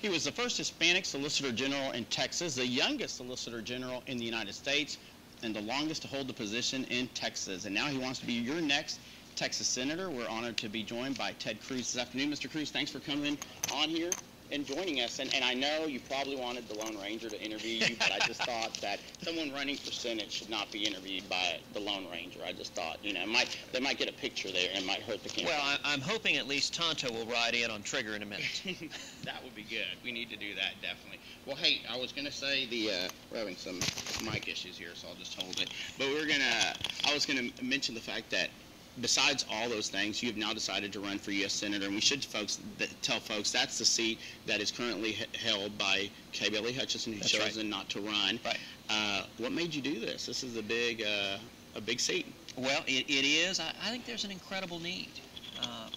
He was the first Hispanic Solicitor General in Texas, the youngest Solicitor General in the United States, and the longest to hold the position in Texas. And now he wants to be your next Texas Senator. We're honored to be joined by Ted Cruz this afternoon. Mr. Cruz, thanks for coming on here and joining us. And I know you probably wanted the Lone Ranger to interview you, but I just thought that someone running for Senate should not be interviewed by the Lone Ranger. I just thought, you know, they might get a picture there and might hurt the campaign. Well, I'm hoping at least Tonto will ride in on Trigger in a minute. That would be good. We need to do that, definitely. Well, hey, I was going to say we're having some mic issues here, so I'll just hold it. But I was going to mention the fact that besides all those things, you have now decided to run for U.S. Senator, and we should tell folks that's the seat that is currently held by K. Bailey Hutchison, who's chosen not to run. Right. What made you do this? This is a big seat. Well, it is. I think there's an incredible need.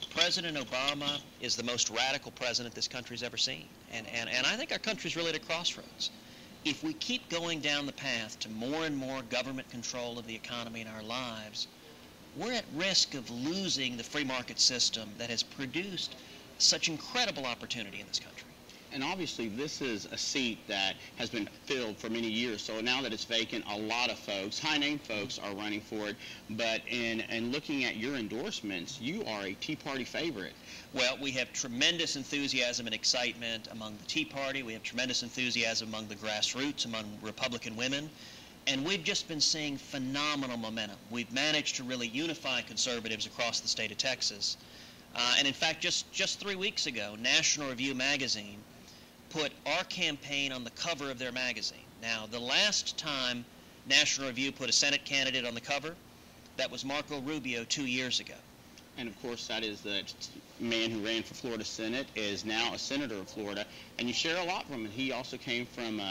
President Obama is the most radical president this country's ever seen, and I think our country's really at a crossroads. If we keep going down the path to more and more government control of the economy in our lives, we're at risk of losing the free market system that has produced such incredible opportunity in this country. And obviously this is a seat that has been filled for many years, so now that it's vacant, a lot of folks, high-name folks, are running for it. But in looking at your endorsements, you are a Tea Party favorite. Well, we have tremendous enthusiasm and excitement among the Tea Party. We have tremendous enthusiasm among the grassroots, among Republican women. And we've just been seeing phenomenal momentum. We've managed to really unify conservatives across the state of Texas. And in fact, just 3 weeks ago, National Review magazine put our campaign on the cover of their magazine. Now, the last time National Review put a Senate candidate on the cover, that was Marco Rubio 2 years ago. And of course, that is the man who ran for Florida Senate, is now a senator of Florida. And you share a lot from him. He also came from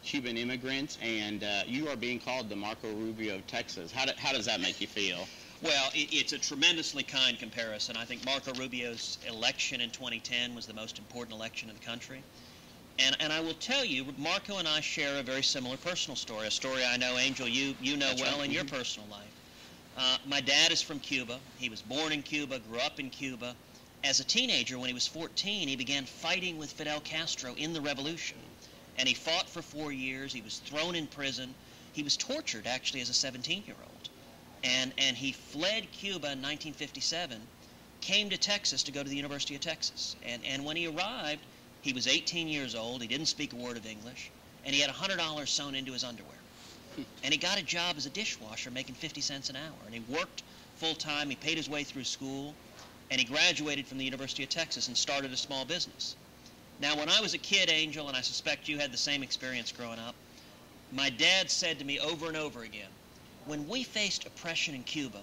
Cuban immigrants, and you are being called the Marco Rubio of Texas. How does that make you feel? Well, it's a tremendously kind comparison. I think Marco Rubio's election in 2010 was the most important election in the country. And I will tell you, Marco and I share a very similar personal story, a story I know, Angel, you know That's well right. in your personal life. My dad is from Cuba. He was born in Cuba, grew up in Cuba. As a teenager, when he was 14, he began fighting with Fidel Castro in the revolution. And he fought for 4 years. He was thrown in prison. He was tortured, actually, as a 17-year-old. And he fled Cuba in 1957, came to Texas to go to the University of Texas. And when he arrived, he was 18 years old. He didn't speak a word of English. And he had $100 sewn into his underwear. And he got a job as a dishwasher making 50 cents an hour. And he worked full-time. He paid his way through school. And he graduated from the University of Texas and started a small business. Now, when I was a kid, Angel, and I suspect you had the same experience growing up, my dad said to me over and over again, when we faced oppression in Cuba,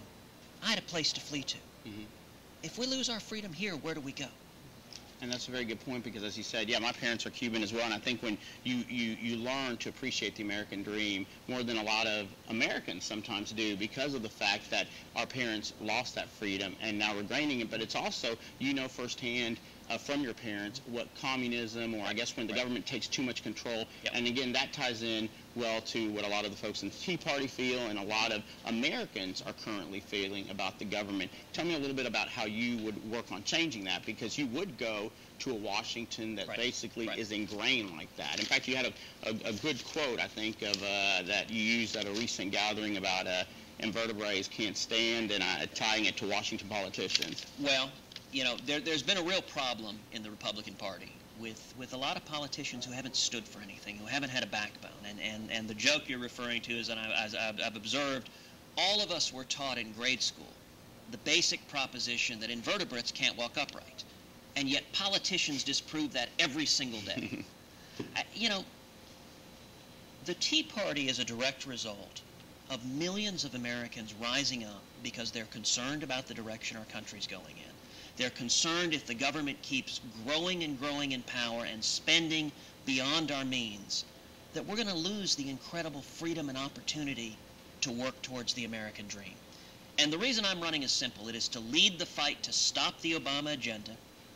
I had a place to flee to. Mm-hmm. If we lose our freedom here, where do we go? And that's a very good point, because as you said, yeah, my parents are Cuban as well, and I think when you learn to appreciate the American dream more than a lot of Americans sometimes do, because of the fact that our parents lost that freedom and now we're gaining it. But it's also, you know firsthand from your parents what communism, or I guess when the government takes too much control. Yep. And again, that ties in well to what a lot of the folks in the Tea Party feel, and a lot of Americans are currently feeling about the government. Tell me a little bit about how you would work on changing that, because you would go to a Washington that basically is ingrained like that. In fact, you had a good quote, I think, of that you used at a recent gathering about invertebrates can't stand, and tying it to Washington politicians. Well, you know, there's been a real problem in the Republican Party with a lot of politicians who haven't stood for anything, who haven't had a backbone. And the joke you're referring to is, and I've observed, all of us were taught in grade school the basic proposition that invertebrates can't walk upright. And yet politicians disprove that every single day. You know, the Tea Party is a direct result of millions of Americans rising up because they're concerned about the direction our country's going in. They're concerned if the government keeps growing and growing in power and spending beyond our means, that we're going to lose the incredible freedom and opportunity to work towards the American dream. And the reason I'm running is simple. It is to lead the fight to stop the Obama agenda,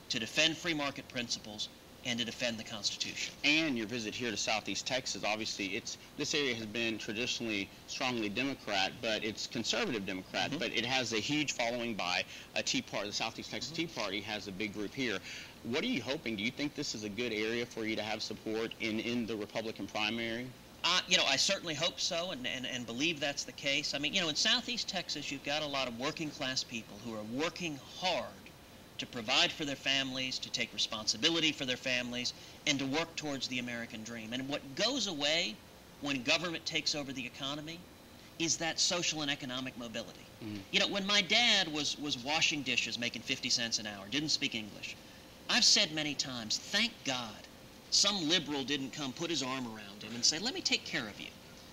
to defend free market principles, and to defend the Constitution. And your visit here to Southeast Texas, obviously, this area has been traditionally strongly Democrat, but it's conservative Democrat, but it has a huge following by a Tea Party. The Southeast Texas Tea Party has a big group here. What are you hoping? Do you think this is a good area for you to have support in the Republican primary? I certainly hope so and believe that's the case. I mean, in Southeast Texas, you've got a lot of working class people who are working hard to provide for their families, to take responsibility for their families, and to work towards the American dream. And what goes away when government takes over the economy is that social and economic mobility. When my dad was washing dishes, making 50 cents an hour, didn't speak English, I've said many times, thank God some liberal didn't come put his arm around him and say, let me take care of you.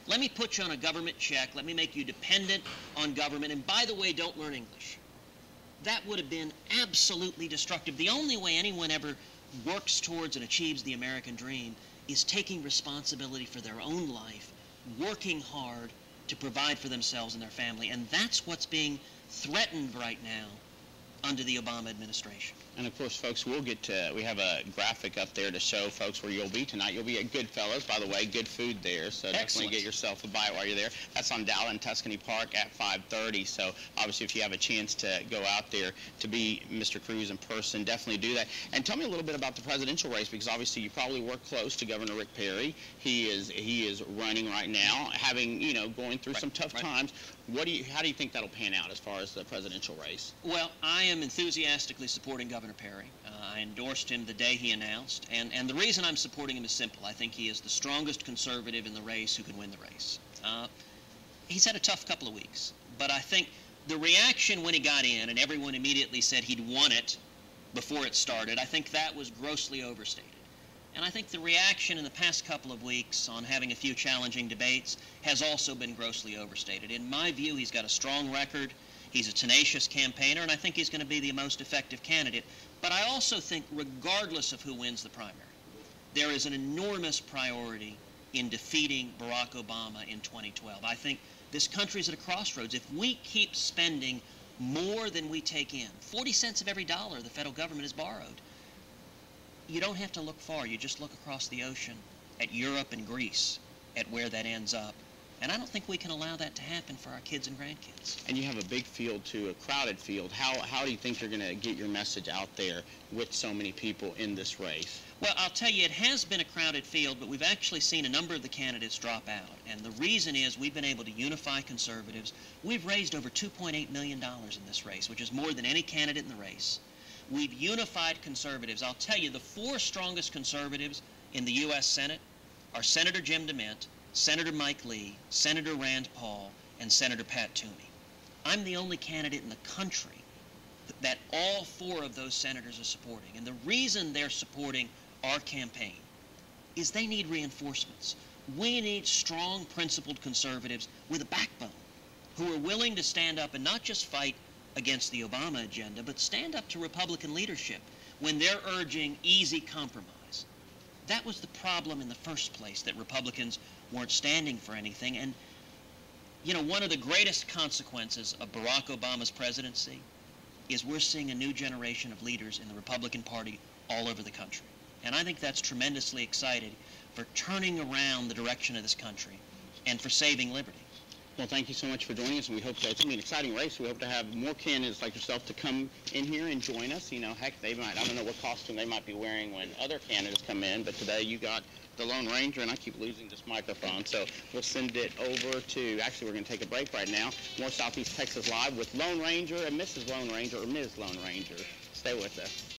Let me put you on a government check. Let me make you dependent on government. And by the way, don't learn English. That would have been absolutely destructive. The only way anyone ever works towards and achieves the American dream is taking responsibility for their own life, working hard to provide for themselves and their family. And that's what's being threatened right now under the Obama administration. And of course, folks, we have a graphic up there to show folks where you'll be tonight. You'll be at Goodfellas, by the way, good food there, so definitely get yourself a bite while you're there. That's on Dowell and Tuscany Park at 5:30, so obviously if you have a chance to go out there to be Mr. Cruz in person, definitely do that. And tell me a little bit about the presidential race, because obviously you probably work close to Governor Rick Perry. He is running right now, having, going through some tough times. How do you think that'll pan out as far as the presidential race? Well, I am enthusiastically supporting Governor Perry. I endorsed him the day he announced, and the reason I'm supporting him is simple. I think he is the strongest conservative in the race who can win the race. He's had a tough couple of weeks, but I think the reaction when he got in and everyone immediately said he'd won it before it started, I think that was grossly overstated. And I think the reaction in the past couple of weeks on having a few challenging debates has also been grossly overstated. In my view, he's got a strong record. He's a tenacious campaigner, and I think he's going to be the most effective candidate. But I also think, regardless of who wins the primary, there is an enormous priority in defeating Barack Obama in 2012. I think this country's at a crossroads. If we keep spending more than we take in, 40 cents of every dollar the federal government has borrowed, you don't have to look far. You just look across the ocean at Europe and Greece at where that ends up. And I don't think we can allow that to happen for our kids and grandkids. And you have a big field, too, a crowded field. How do you think you're going to get your message out there with so many people in this race? Well, I'll tell you, it has been a crowded field, but we've actually seen a number of the candidates drop out. And the reason is we've been able to unify conservatives. We've raised over $2.8 million in this race, which is more than any candidate in the race. We've unified conservatives. I'll tell you, the four strongest conservatives in the U.S. Senate are Senator Jim DeMint, Senator Mike Lee, Senator Rand Paul, and Senator Pat Toomey. I'm the only candidate in the country that all four of those senators are supporting. And the reason they're supporting our campaign is they need reinforcements. We need strong, principled conservatives with a backbone who are willing to stand up and not just fight against the Obama agenda, but stand up to Republican leadership when they're urging easy compromise. That was the problem in the first place, that Republicans weren't standing for anything. And, one of the greatest consequences of Barack Obama's presidency is we're seeing a new generation of leaders in the Republican Party all over the country. And I think that's tremendously exciting for turning around the direction of this country and for saving liberty. Well, thank you so much for joining us, and we hope it's going to be an exciting race. We hope to have more candidates like yourself to come in here and join us. Heck, I don't know what costume they might be wearing when other candidates come in, but today you got the Lone Ranger, and I keep losing this microphone, so we'll send it over to, actually we're going to take a break right now. More Southeast Texas Live with Lone Ranger and Mrs. Lone Ranger, or Ms. Lone Ranger. Stay with us.